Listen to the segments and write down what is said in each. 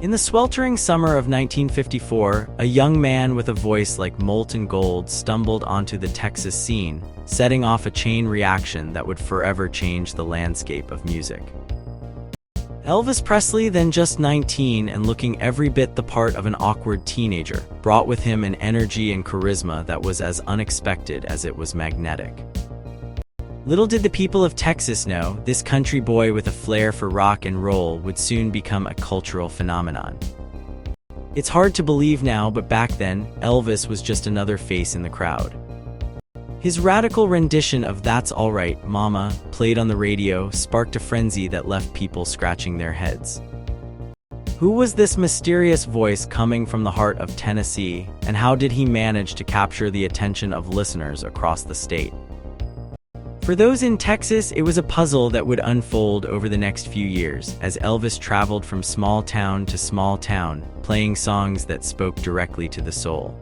In the sweltering summer of 1954, a young man with a voice like molten gold stumbled onto the Texas scene, setting off a chain reaction that would forever change the landscape of music. Elvis Presley, then just 19 and looking every bit the part of an awkward teenager, brought with him an energy and charisma that was as unexpected as it was magnetic. Little did the people of Texas know, this country boy with a flair for rock and roll would soon become a cultural phenomenon. It's hard to believe now, but back then, Elvis was just another face in the crowd. His radical rendition of "That's Alright, Mama," played on the radio, sparked a frenzy that left people scratching their heads. Who was this mysterious voice coming from the heart of Tennessee, and how did he manage to capture the attention of listeners across the state? For those in Texas, it was a puzzle that would unfold over the next few years, as Elvis traveled from small town to small town, playing songs that spoke directly to the soul.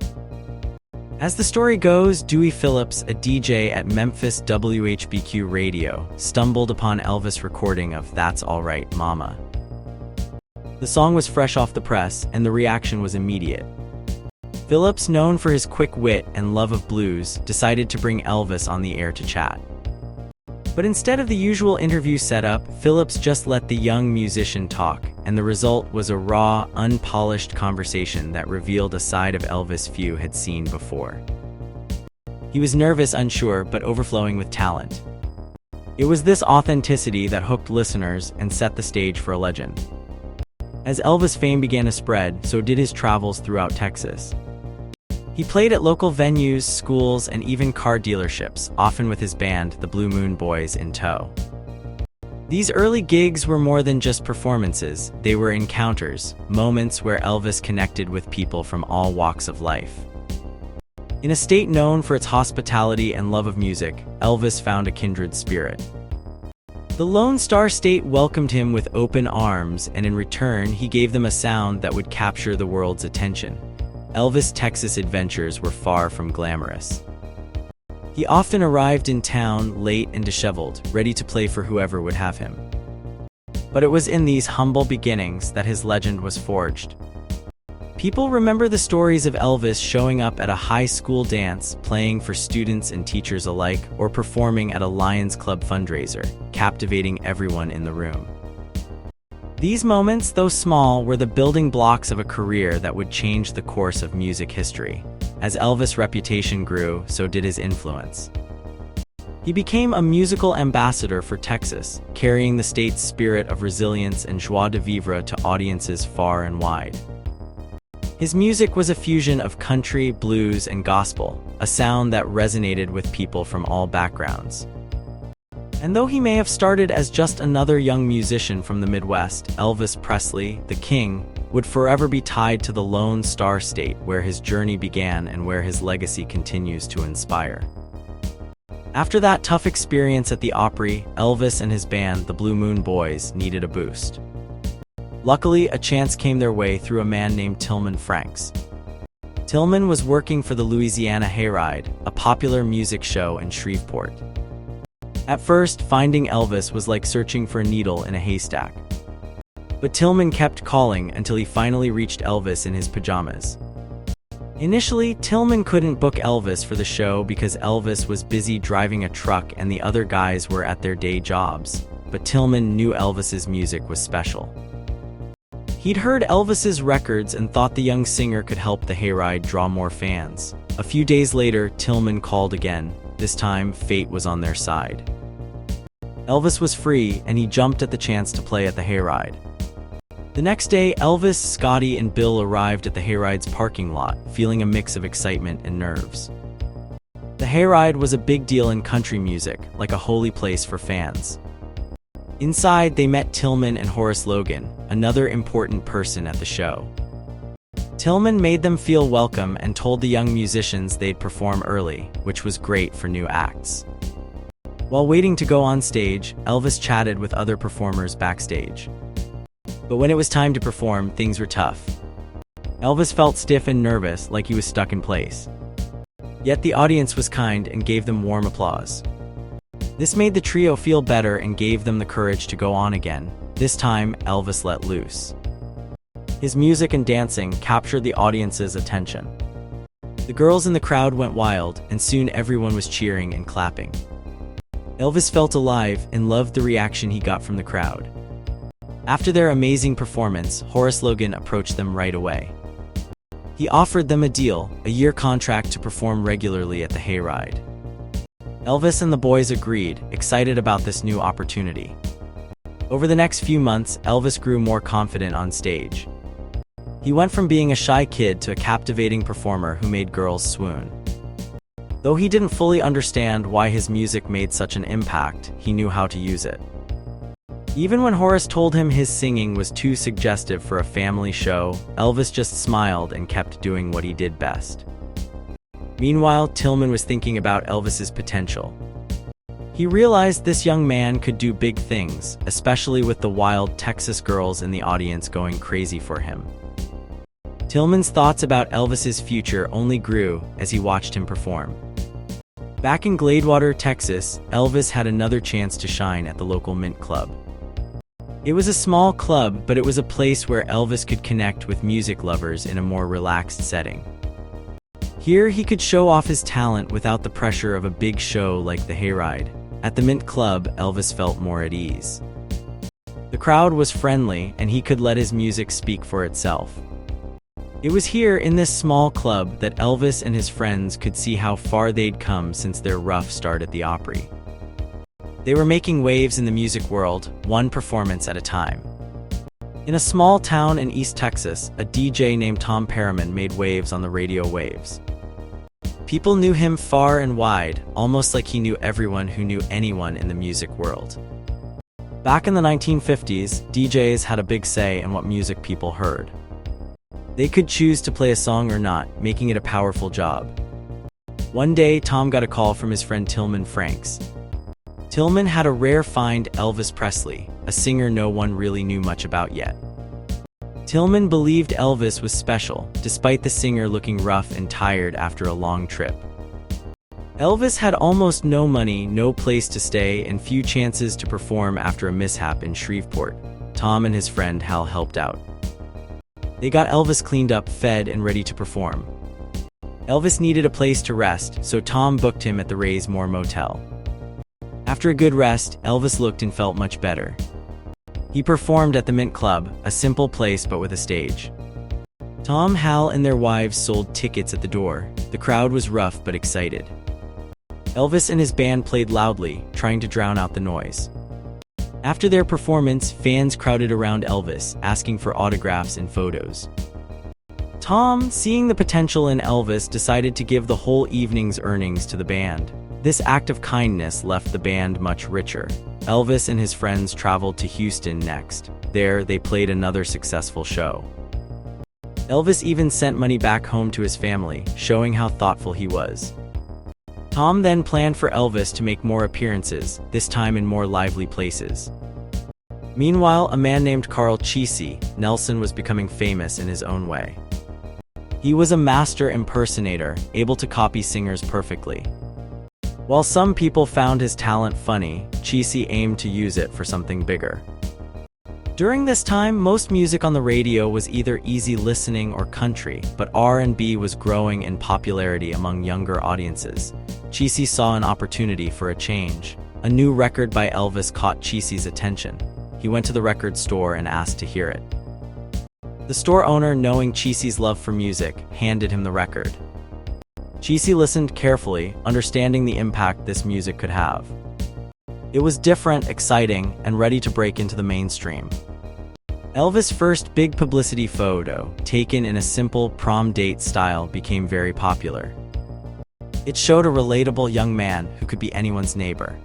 As the story goes, Dewey Phillips, a DJ at Memphis WHBQ radio, stumbled upon Elvis' recording of "That's Alright, Mama." The song was fresh off the press, and the reaction was immediate. Phillips, known for his quick wit and love of blues, decided to bring Elvis on the air to chat. But instead of the usual interview setup, Phillips just let the young musician talk, and the result was a raw, unpolished conversation that revealed a side of Elvis few had seen before. He was nervous, unsure, but overflowing with talent. It was this authenticity that hooked listeners and set the stage for a legend. As Elvis' fame began to spread, so did his travels throughout Texas. He played at local venues, schools, and even car dealerships, often with his band, the Blue Moon Boys, in tow. These early gigs were more than just performances, they were encounters, moments where Elvis connected with people from all walks of life. In a state known for its hospitality and love of music, Elvis found a kindred spirit. The Lone Star State welcomed him with open arms, and in return, he gave them a sound that would capture the world's attention. Elvis' Texas adventures were far from glamorous. He often arrived in town late and disheveled, ready to play for whoever would have him. But it was in these humble beginnings that his legend was forged. People remember the stories of Elvis showing up at a high school dance, playing for students and teachers alike, or performing at a Lions Club fundraiser, captivating everyone in the room. These moments, though small, were the building blocks of a career that would change the course of music history. As Elvis' reputation grew, so did his influence. He became a musical ambassador for Texas, carrying the state's spirit of resilience and joie de vivre to audiences far and wide. His music was a fusion of country, blues, and gospel, a sound that resonated with people from all backgrounds. And though he may have started as just another young musician from the Midwest, Elvis Presley, the King, would forever be tied to the Lone Star State, where his journey began and where his legacy continues to inspire. After that tough experience at the Opry, Elvis and his band, the Blue Moon Boys, needed a boost. Luckily, a chance came their way through a man named Tillman Franks. Tillman was working for the Louisiana Hayride, a popular music show in Shreveport. At first, finding Elvis was like searching for a needle in a haystack. But Tillman kept calling until he finally reached Elvis in his pajamas. Initially, Tillman couldn't book Elvis for the show because Elvis was busy driving a truck and the other guys were at their day jobs. But Tillman knew Elvis's music was special. He'd heard Elvis's records and thought the young singer could help the Hayride draw more fans. A few days later, Tillman called again. This time, fate was on their side. Elvis was free, and he jumped at the chance to play at the Hayride. The next day, Elvis, Scotty, and Bill arrived at the Hayride's parking lot, feeling a mix of excitement and nerves. The Hayride was a big deal in country music, like a holy place for fans. Inside, they met Tillman and Horace Logan, another important person at the show. Tillman made them feel welcome and told the young musicians they'd perform early, which was great for new acts. While waiting to go on stage, Elvis chatted with other performers backstage. But when it was time to perform, things were tough. Elvis felt stiff and nervous, like he was stuck in place. Yet the audience was kind and gave them warm applause. This made the trio feel better and gave them the courage to go on again. This time, Elvis let loose. His music and dancing captured the audience's attention. The girls in the crowd went wild, and soon everyone was cheering and clapping. Elvis felt alive and loved the reaction he got from the crowd. After their amazing performance, Horace Logan approached them right away. He offered them a deal, a year contract to perform regularly at the Hayride. Elvis and the boys agreed, excited about this new opportunity. Over the next few months, Elvis grew more confident on stage. He went from being a shy kid to a captivating performer who made girls swoon. Though he didn't fully understand why his music made such an impact, he knew how to use it. Even when Horace told him his singing was too suggestive for a family show, Elvis just smiled and kept doing what he did best. Meanwhile, Tillman was thinking about Elvis's potential. He realized this young man could do big things, especially with the wild Texas girls in the audience going crazy for him. Tillman's thoughts about Elvis's future only grew as he watched him perform. Back in Gladewater, Texas, Elvis had another chance to shine at the local Mint Club. It was a small club, but it was a place where Elvis could connect with music lovers in a more relaxed setting. Here, he could show off his talent without the pressure of a big show like the Hayride. At the Mint Club, Elvis felt more at ease. The crowd was friendly, and he could let his music speak for itself. It was here, in this small club, that Elvis and his friends could see how far they'd come since their rough start at the Opry. They were making waves in the music world, one performance at a time. In a small town in East Texas, a DJ named Tom Perriman made waves on the radio waves. People knew him far and wide, almost like he knew everyone who knew anyone in the music world. Back in the 1950s, DJs had a big say in what music people heard. They could choose to play a song or not, making it a powerful job. One day, Tom got a call from his friend Tillman Franks. Tillman had a rare find: Elvis Presley, a singer no one really knew much about yet. Tillman believed Elvis was special, despite the singer looking rough and tired after a long trip. Elvis had almost no money, no place to stay, and few chances to perform after a mishap in Shreveport. Tom and his friend Hal helped out. They got Elvis cleaned up, fed, and ready to perform. Elvis needed a place to rest, so Tom booked him at the Raysmore Motel. After a good rest, Elvis looked and felt much better. He performed at the Mint Club, a simple place but with a stage. Tom, Hal, and their wives sold tickets at the door. The crowd was rough but excited. Elvis and his band played loudly, trying to drown out the noise. After their performance, fans crowded around Elvis, asking for autographs and photos. Tom, seeing the potential in Elvis, decided to give the whole evening's earnings to the band. This act of kindness left the band much richer. Elvis and his friends traveled to Houston next. There, they played another successful show. Elvis even sent money back home to his family, showing how thoughtful he was. Tom then planned for Elvis to make more appearances, this time in more lively places. Meanwhile, a man named Carl Cheesy Nelson was becoming famous in his own way. He was a master impersonator, able to copy singers perfectly. While some people found his talent funny, Cheesy aimed to use it for something bigger. During this time, most music on the radio was either easy listening or country, but R&B was growing in popularity among younger audiences. Cheesy saw an opportunity for a change. A new record by Elvis caught Cheesy's attention. He went to the record store and asked to hear it. The store owner, knowing Cheesy's love for music, handed him the record. Cheesy listened carefully, understanding the impact this music could have. It was different, exciting, and ready to break into the mainstream. Elvis' first big publicity photo, taken in a simple prom date style, became very popular. It showed a relatable young man who could be anyone's neighbor.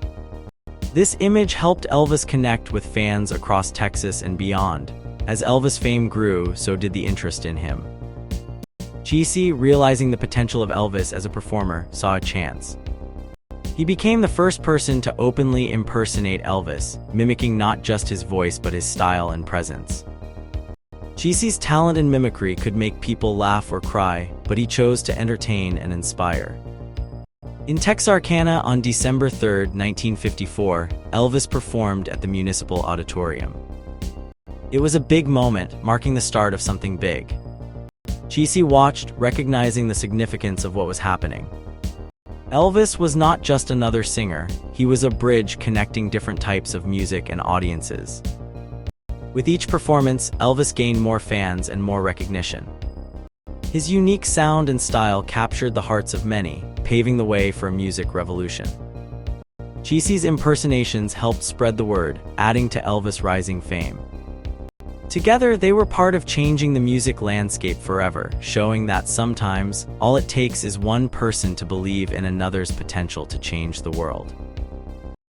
This image helped Elvis connect with fans across Texas and beyond. As Elvis' fame grew, so did the interest in him. Cheesy, realizing the potential of Elvis as a performer, saw a chance. He became the first person to openly impersonate Elvis, mimicking not just his voice but his style and presence. Cheesy's talent in mimicry could make people laugh or cry, but he chose to entertain and inspire. In Texarkana on December 3, 1954, Elvis performed at the Municipal Auditorium. It was a big moment, marking the start of something big. Cheesy watched, recognizing the significance of what was happening. Elvis was not just another singer, he was a bridge connecting different types of music and audiences. With each performance, Elvis gained more fans and more recognition. His unique sound and style captured the hearts of many, paving the way for a music revolution. Cheesy's impersonations helped spread the word, adding to Elvis' rising fame. Together, they were part of changing the music landscape forever, showing that sometimes, all it takes is one person to believe in another's potential to change the world.